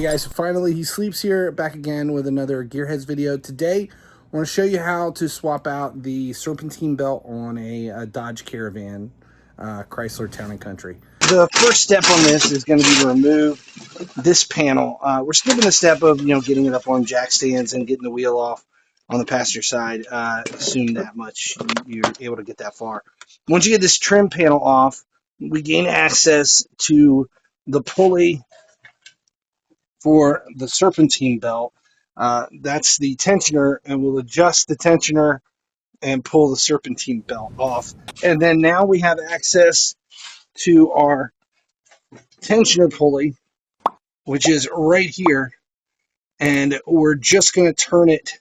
Hey guys, so finally he sleeps here, back again with another GearHeads video. Today, I want to show you how to swap out the Serpentine Belt on a Dodge Caravan, Chrysler Town & Country. The first step on this is going to be to remove this panel. We're skipping the step of, getting it up on jack stands and getting the wheel off on the passenger side. Assume that much, you're able to get that far. Once you get this trim panel off, we gain access to the pulley for the Serpentine Belt. That's the tensioner, and we'll adjust the tensioner and pull the Serpentine Belt off. And then now we have access to our tensioner pulley, which is right here, and we're just going to turn it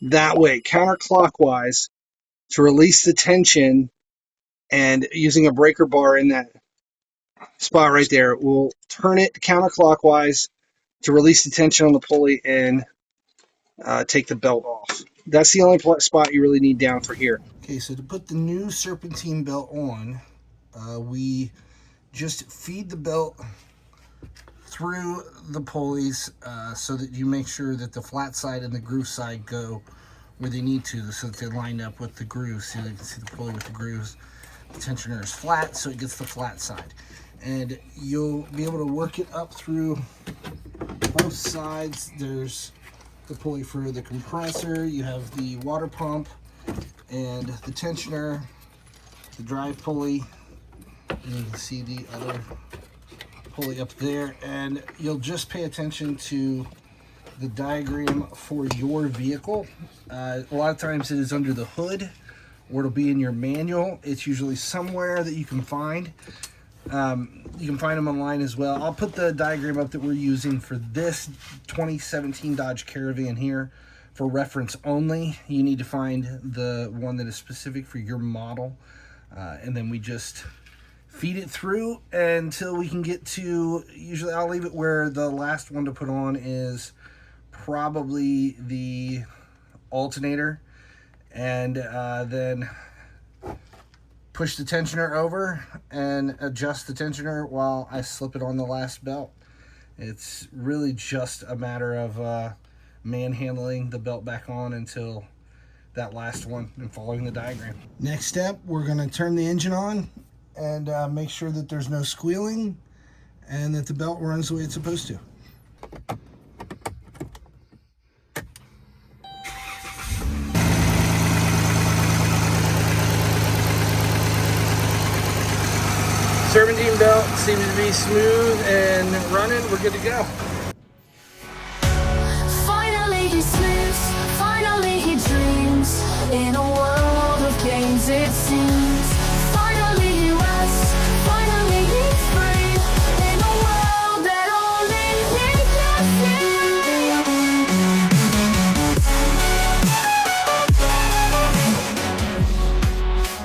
that way, counterclockwise, to release the tension, and using a breaker bar in that spot right there, we'll turn it counterclockwise to release the tension on the pulley and take the belt off. That's the only spot you really need down for here. Okay, so to put the new Serpentine Belt on, we just feed the belt through the pulleys so that you make sure that the flat side and the groove side go where they need to, so that they line up with the grooves. So you can see the pulley with the grooves. The tensioner is flat, so it gets the flat side. And you'll be able to work it up through both sides. There's the pulley for the compressor, you have the water pump, and the tensioner, the drive pulley, and you can see the other pulley up there. And you'll just pay attention to the diagram for your vehicle. A lot of times it is under the hood, or it'll be in your manual. It's usually somewhere that you can find. You can find them online as well. I'll put the diagram up that we're using for this 2017 Dodge Caravan here for reference only. You need to find the one that is specific for your model, and then we just feed it through until we can get to, usually I'll leave it where the last one to put on is probably the alternator, and then push the tensioner over and adjust the tensioner while I slip it on the last belt. It's really just a matter of manhandling the belt back on until that last one and following the diagram. Next step, we're going to turn the engine on and make sure that there's no squealing and that the belt runs the way it's supposed to. Serpentine belt seems to be smooth and running. We're good to go. Finally he sleeps, finally he dreams. In a world of games it seems.